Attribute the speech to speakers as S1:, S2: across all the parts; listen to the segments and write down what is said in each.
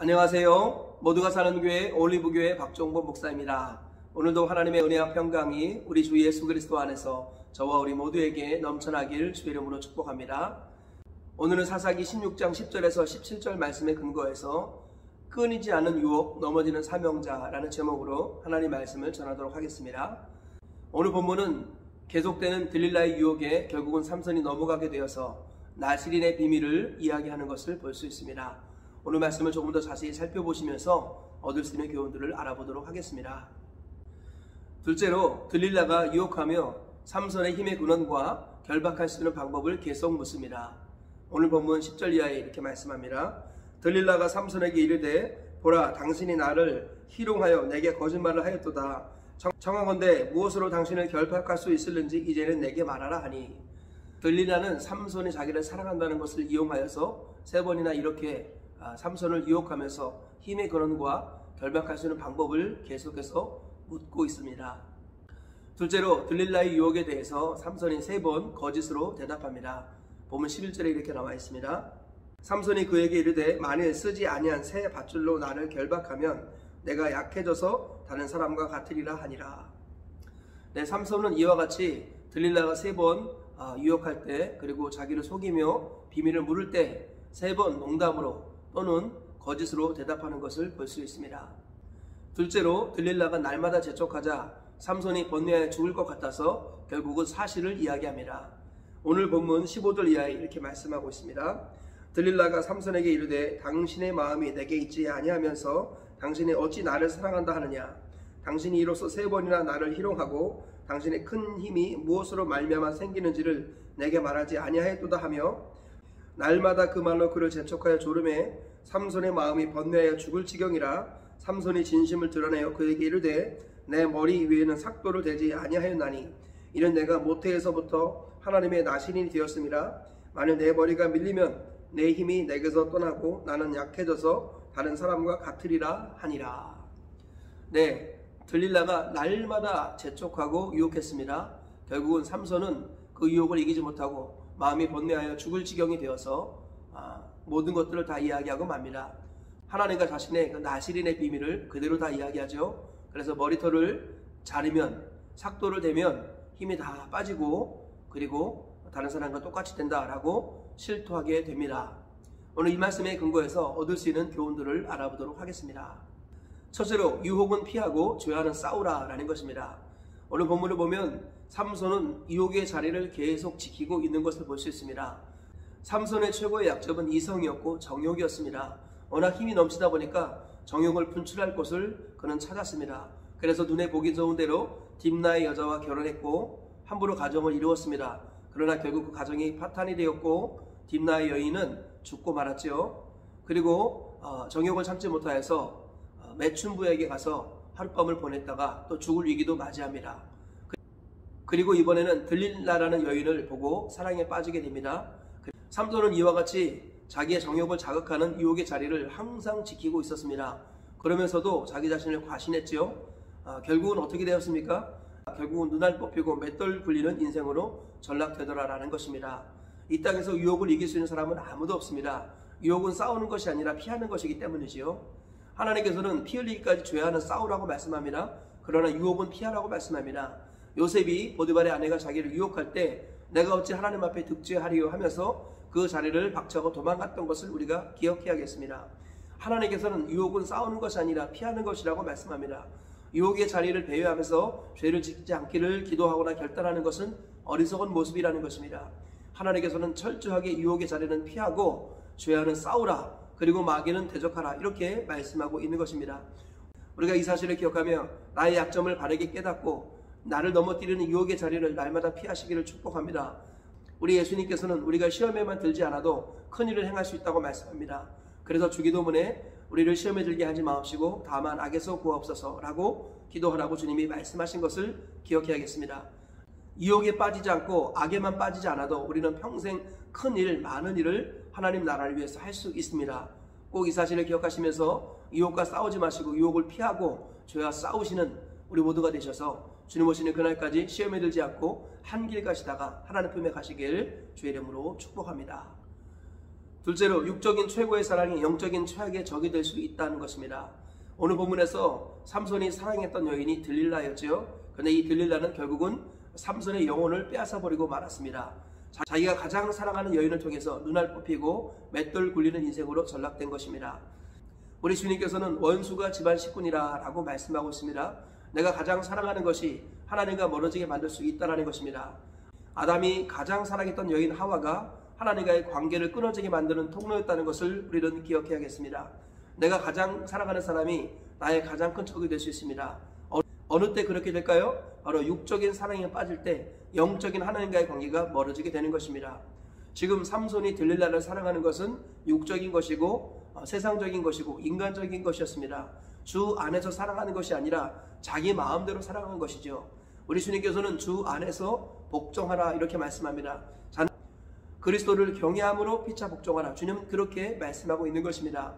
S1: 안녕하세요. 모두가 사는 교회 올리브교회 박종범 목사입니다. 오늘도 하나님의 은혜와 평강이 우리 주 예수 그리스도 안에서 저와 우리 모두에게 넘쳐나길 주의 이름으로 축복합니다. 오늘은 사사기 16장 10절에서 17절 말씀에 근거해서 끊이지 않는 유혹, 넘어지는 사명자라는 제목으로 하나님 말씀을 전하도록 하겠습니다. 오늘 본문은 계속되는 들릴라의 유혹에 결국은 삼손이 넘어가게 되어서 나실인의 비밀을 이야기하는 것을 볼 수 있습니다. 오늘 말씀을 조금 더 자세히 살펴보시면서 얻을 수 있는 교훈들을 알아보도록 하겠습니다. 둘째로 들릴라가 유혹하며 삼손의 힘의 근원과 결박할 수 있는 방법을 계속 묻습니다. 오늘 본문 10절 이하에 이렇게 말씀합니다. 들릴라가 삼손에게 이르되 보라, 당신이 나를 희롱하여 내게 거짓말을 하였도다. 청하건대 무엇으로 당신을 결박할 수 있을는지 이제는 내게 말하라 하니, 들릴라는 삼손이 자기를 사랑한다는 것을 이용하여서 세 번이나 이렇게 삼손을 유혹하면서 힘의 근원과 결박할 수 있는 방법을 계속해서 묻고 있습니다. 둘째로 들릴라의 유혹에 대해서 삼손이 세 번 거짓으로 대답합니다. 보면 11절에 이렇게 나와 있습니다. 삼손이 그에게 이르되 만일 쓰지 아니한 새 밧줄로 나를 결박하면 내가 약해져서 다른 사람과 같으리라 하니라. 네, 삼손은 이와 같이 들릴라가 세 번 유혹할 때, 그리고 자기를 속이며 비밀을 물을 때 세 번 농담으로 또는 거짓으로 대답하는 것을 볼 수 있습니다. 둘째로 들릴라가 날마다 재촉하자 삼손이 번뇌하여 죽을 것 같아서 결국은 사실을 이야기합니다. 오늘 본문 15절 이하에 이렇게 말씀하고 있습니다. 들릴라가 삼손에게 이르되 당신의 마음이 내게 있지 아니하면서 당신이 어찌 나를 사랑한다 하느냐. 당신이 이로써 세 번이나 나를 희롱하고 당신의 큰 힘이 무엇으로 말미암아 생기는지를 내게 말하지 아니하였도다 하며 날마다 그 말로 그를 재촉하여 조름해 삼손의 마음이 번뇌하여 죽을 지경이라. 삼손이 진심을 드러내어 그에게 이르되 내 머리 위에는 삭도를 대지 아니하였나니 이는 내가 모태에서부터 하나님의 나신인이 되었음이라. 만일 내 머리가 밀리면 내 힘이 내게서 떠나고 나는 약해져서 다른 사람과 같으리라 하니라. 네, 들릴라가 날마다 재촉하고 유혹했습니다. 결국은 삼손은 그 유혹을 이기지 못하고 마음이 번뇌하여 죽을 지경이 되어서 모든 것들을 다 이야기하고 맙니다. 하나님과 자신의 그 나실인의 비밀을 그대로 다 이야기하죠. 그래서 머리털을 자르면, 삭도를 대면 힘이 다 빠지고 그리고 다른 사람과 똑같이 된다라고 실토하게 됩니다. 오늘 이 말씀에 근거해서 얻을 수 있는 교훈들을 알아보도록 하겠습니다. 첫째로 유혹은 피하고 죄와는 싸우라 라는 것입니다. 오늘 본문을 보면 삼손은 유혹의 자리를 계속 지키고 있는 것을 볼 수 있습니다. 삼손의 최고의 약점은 이성이었고 정욕이었습니다. 워낙 힘이 넘치다 보니까 정욕을 분출할 곳을 그는 찾았습니다. 그래서 눈에 보기 좋은 대로 딥나의 여자와 결혼했고 함부로 가정을 이루었습니다. 그러나 결국 그 가정이 파탄이 되었고 딥나의 여인은 죽고 말았죠. 그리고 정욕을 참지 못하여서 매춘부에게 가서 하룻밤을 보냈다가 또 죽을 위기도 맞이합니다. 그리고 이번에는 들릴라라는 여인을 보고 사랑에 빠지게 됩니다. 삼손은 이와 같이 자기의 정욕을 자극하는 유혹의 자리를 항상 지키고 있었습니다. 그러면서도 자기 자신을 과신했지요. 결국은 어떻게 되었습니까? 결국은 눈알 뽑히고 맷돌 굴리는 인생으로 전락되더라라는 것입니다. 이 땅에서 유혹을 이길 수 있는 사람은 아무도 없습니다. 유혹은 싸우는 것이 아니라 피하는 것이기 때문이지요. 하나님께서는 피 흘리기까지 죄하는 싸우라고 말씀합니다. 그러나 유혹은 피하라고 말씀합니다. 요셉이 보디발의 아내가 자기를 유혹할 때 내가 어찌 하나님 앞에 득죄하리요 하면서 그 자리를 박차고 도망갔던 것을 우리가 기억해야겠습니다. 하나님께서는 유혹은 싸우는 것이 아니라 피하는 것이라고 말씀합니다. 유혹의 자리를 배회하면서 죄를 짓지 않기를 기도하거나 결단하는 것은 어리석은 모습이라는 것입니다. 하나님께서는 철저하게 유혹의 자리는 피하고 죄와는 싸우라, 그리고 마귀는 대적하라, 이렇게 말씀하고 있는 것입니다. 우리가 이 사실을 기억하며 나의 약점을 바르게 깨닫고 나를 넘어뜨리는 유혹의 자리를 날마다 피하시기를 축복합니다. 우리 예수님께서는 우리가 시험에만 들지 않아도 큰일을 행할 수 있다고 말씀합니다. 그래서 주기도문에 우리를 시험에 들게 하지 마옵시고 다만 악에서 구하옵소서라고 기도하라고 주님이 말씀하신 것을 기억해야겠습니다. 유혹에 빠지지 않고 악에만 빠지지 않아도 우리는 평생 큰 일, 많은 일을 하나님 나라를 위해서 할 수 있습니다. 꼭 이 사실을 기억하시면서 유혹과 싸우지 마시고 유혹을 피하고 죄와 싸우시는 우리 모두가 되셔서 주님 오시는 그날까지 시험에 들지 않고 한 길 가시다가 하나님 품에 가시길 주의 이름으로 축복합니다. 둘째로 육적인 최고의 사랑이 영적인 최악의 적이 될 수 있다는 것입니다. 오늘 본문에서 삼손이 사랑했던 여인이 들릴라였지요. 그런데 이 들릴라는 결국은 삼손의 영혼을 빼앗아버리고 말았습니다. 자기가 가장 사랑하는 여인을 통해서 눈알 뽑히고 맷돌 굴리는 인생으로 전락된 것입니다. 우리 주님께서는 원수가 집안 식군이라 라고 말씀하고 있습니다. 내가 가장 사랑하는 것이 하나님과 멀어지게 만들 수 있다는 것입니다. 아담이 가장 사랑했던 여인 하와가 하나님과의 관계를 끊어지게 만드는 통로였다는 것을 우리는 기억해야겠습니다. 내가 가장 사랑하는 사람이 나의 가장 큰 적이 될 수 있습니다. 어느 때 그렇게 될까요? 바로 육적인 사랑에 빠질 때 영적인 하나님과의 관계가 멀어지게 되는 것입니다. 지금 삼손이 들릴라를 사랑하는 것은 육적인 것이고 세상적인 것이고 인간적인 것이었습니다. 주 안에서 사랑하는 것이 아니라 자기 마음대로 사랑하는 것이죠. 우리 주님께서는 주 안에서 복종하라 이렇게 말씀합니다. 그리스도를 경외함으로 피차 복종하라. 주님은 그렇게 말씀하고 있는 것입니다.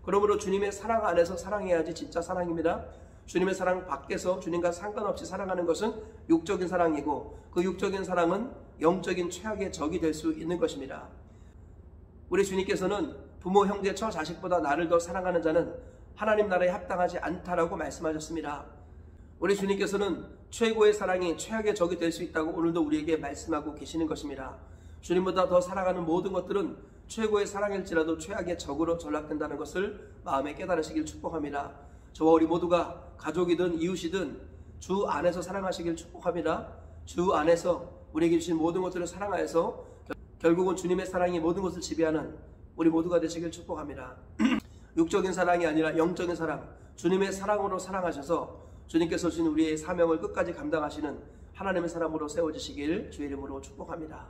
S1: 그러므로 주님의 사랑 안에서 사랑해야지 진짜 사랑입니다. 주님의 사랑 밖에서 주님과 상관없이 사랑하는 것은 육적인 사랑이고 그 육적인 사랑은 영적인 최악의 적이 될 수 있는 것입니다. 우리 주님께서는 부모, 형제, 처, 자식보다 나를 더 사랑하는 자는 하나님 나라에 합당하지 않다라고 말씀하셨습니다. 우리 주님께서는 최고의 사랑이 최악의 적이 될 수 있다고 오늘도 우리에게 말씀하고 계시는 것입니다. 주님보다 더 사랑하는 모든 것들은 최고의 사랑일지라도 최악의 적으로 전락된다는 것을 마음에 깨달으시길 축복합니다. 저와 우리 모두가 가족이든 이웃이든 주 안에서 사랑하시길 축복합니다. 주 안에서 우리에게 주신 모든 것들을 사랑하여서 결국은 주님의 사랑이 모든 것을 지배하는 우리 모두가 되시길 축복합니다. 육적인 사랑이 아니라 영적인 사랑, 주님의 사랑으로 사랑하셔서 주님께서 주신 우리의 사명을 끝까지 감당하시는 하나님의 사람으로 세워지시길 주의 이름으로 축복합니다.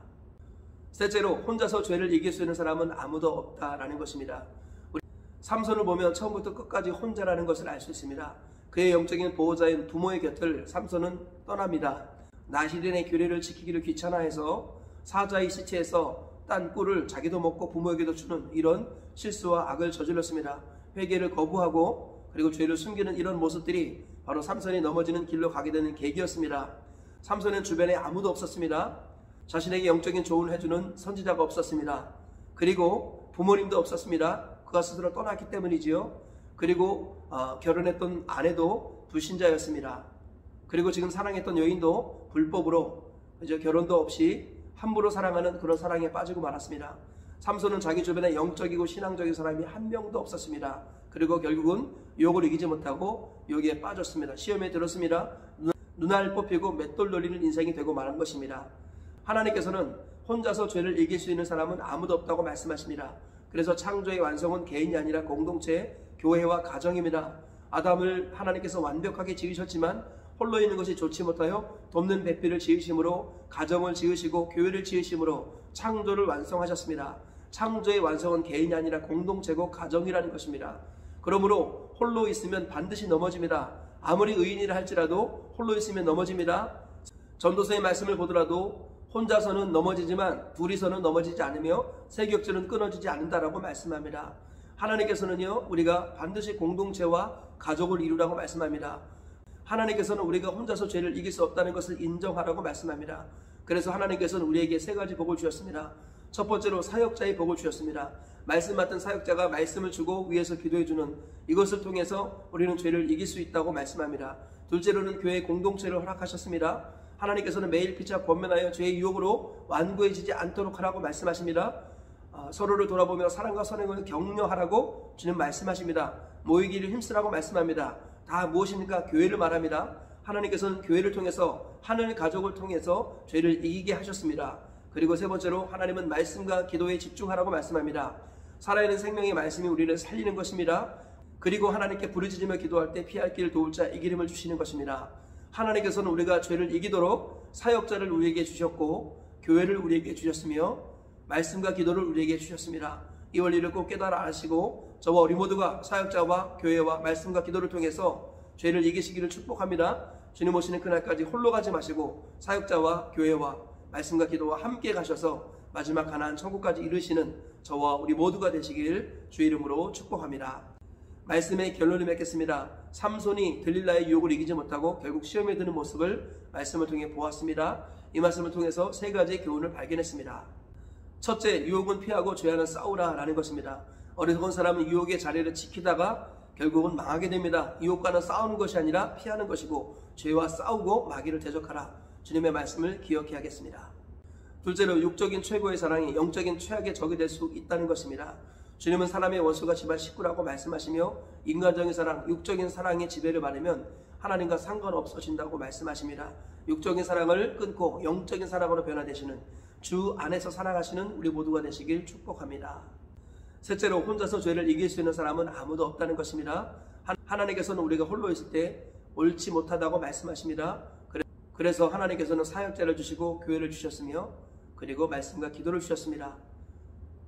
S1: 셋째로 혼자서 죄를 이길 수 있는 사람은 아무도 없다라는 것입니다. 우리 삼손을 보면 처음부터 끝까지 혼자라는 것을 알 수 있습니다. 그의 영적인 보호자인 부모의 곁을 삼손은 떠납니다. 나시린의 규례를 지키기를 귀찮아해서 사자의 시체에서 딴 꿀을 자기도 먹고 부모에게도 주는 이런 실수와 악을 저질렀습니다. 회개를 거부하고 그리고 죄를 숨기는 이런 모습들이 바로 삼손이 넘어지는 길로 가게 되는 계기였습니다. 삼손은 주변에 아무도 없었습니다. 자신에게 영적인 조언을 해주는 선지자가 없었습니다. 그리고 부모님도 없었습니다. 그가 스스로 떠났기 때문이지요. 그리고 결혼했던 아내도 불신자였습니다. 그리고 지금 사랑했던 여인도 불법으로 결혼도 없이 함부로 사랑하는 그런 사랑에 빠지고 말았습니다. 삼손은 자기 주변에 영적이고 신앙적인 사람이 한 명도 없었습니다. 그리고 결국은 유혹을 이기지 못하고 유혹에 빠졌습니다. 시험에 들었습니다. 눈알 뽑히고 맷돌 돌리는 인생이 되고 말한 것입니다. 하나님께서는 혼자서 죄를 이길 수 있는 사람은 아무도 없다고 말씀하십니다. 그래서 창조의 완성은 개인이 아니라 공동체, 교회와 가정입니다. 아담을 하나님께서 완벽하게 지으셨지만 홀로 있는 것이 좋지 못하여 돕는 배필을 지으심으로 가정을 지으시고 교회를 지으심으로 창조를 완성하셨습니다. 창조의 완성은 개인이 아니라 공동체고 가정이라는 것입니다. 그러므로 홀로 있으면 반드시 넘어집니다. 아무리 의인이라 할지라도 홀로 있으면 넘어집니다. 전도서의 말씀을 보더라도 혼자서는 넘어지지만 둘이서는 넘어지지 않으며 세 겹줄은 끊어지지 않는다라고 말씀합니다. 하나님께서는요, 우리가 반드시 공동체와 가족을 이루라고 말씀합니다. 하나님께서는 우리가 혼자서 죄를 이길 수 없다는 것을 인정하라고 말씀합니다. 그래서 하나님께서는 우리에게 세 가지 복을 주셨습니다. 첫 번째로 사역자의 복을 주셨습니다. 말씀 맡은 사역자가 말씀을 주고 위에서 기도해주는 이것을 통해서 우리는 죄를 이길 수 있다고 말씀합니다. 둘째로는 교회 공동체를 허락하셨습니다. 하나님께서는 매일 피차 권면하여 죄의 유혹으로 완고해지지 않도록 하라고 말씀하십니다. 서로를 돌아보며 사랑과 선행을 격려하라고 주님 말씀하십니다. 모이기를 힘쓰라고 말씀합니다. 다 무엇입니까? 교회를 말합니다. 하나님께서는 교회를 통해서 하늘 가족을 통해서 죄를 이기게 하셨습니다. 그리고 세 번째로 하나님은 말씀과 기도에 집중하라고 말씀합니다. 살아있는 생명의 말씀이 우리를 살리는 것입니다. 그리고 하나님께 부르짖으며 기도할 때 피할 길을 도울 자 이 기름을 주시는 것입니다. 하나님께서는 우리가 죄를 이기도록 사역자를 우리에게 주셨고 교회를 우리에게 주셨으며 말씀과 기도를 우리에게 주셨습니다. 이 원리를 꼭 깨달아 아시고 저와 우리 모두가 사역자와 교회와 말씀과 기도를 통해서 죄를 이기시기를 축복합니다. 주님 오시는 그날까지 홀로 가지 마시고 사역자와 교회와 말씀과 기도와 함께 가셔서 마지막 가나안 천국까지 이르시는 저와 우리 모두가 되시길 주의 이름으로 축복합니다. 말씀의 결론을 맺겠습니다. 삼손이 들릴라의 유혹을 이기지 못하고 결국 시험에 드는 모습을 말씀을 통해 보았습니다. 이 말씀을 통해서 세 가지 교훈을 발견했습니다. 첫째, 유혹은 피하고 죄와는 싸우라라는 것입니다. 어리석은 사람은 유혹의 자리를 지키다가 결국은 망하게 됩니다. 유혹과는 싸우는 것이 아니라 피하는 것이고 죄와 싸우고 마귀를 대적하라. 주님의 말씀을 기억해야겠습니다. 둘째로, 육적인 최고의 사랑이 영적인 최악의 적이 될 수 있다는 것입니다. 주님은 사람의 원수가 집안 식구라고 말씀하시며 인간적인 사랑, 육적인 사랑의 지배를 받으면 하나님과 상관없어진다고 말씀하십니다. 육적인 사랑을 끊고 영적인 사랑으로 변화되시는 주 안에서 살아가시는 우리 모두가 되시길 축복합니다. 셋째로, 혼자서 죄를 이길 수 있는 사람은 아무도 없다는 것입니다. 하나님께서는 우리가 홀로 있을 때 옳지 못하다고 말씀하십니다. 그래서 하나님께서는 사역자를 주시고 교회를 주셨으며 그리고 말씀과 기도를 주셨습니다.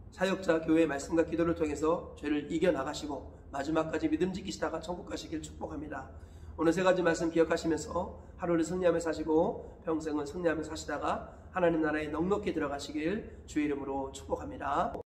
S1: 사역자, 교회의 말씀과 기도를 통해서 죄를 이겨나가시고 마지막까지 믿음 지키시다가 천국 가시길 축복합니다. 오늘 세 가지 말씀 기억하시면서 하루를 승리하며 사시고 평생을 승리하며 사시다가 하나님 나라에 넉넉히 들어가시길 주의 이름으로 축복합니다.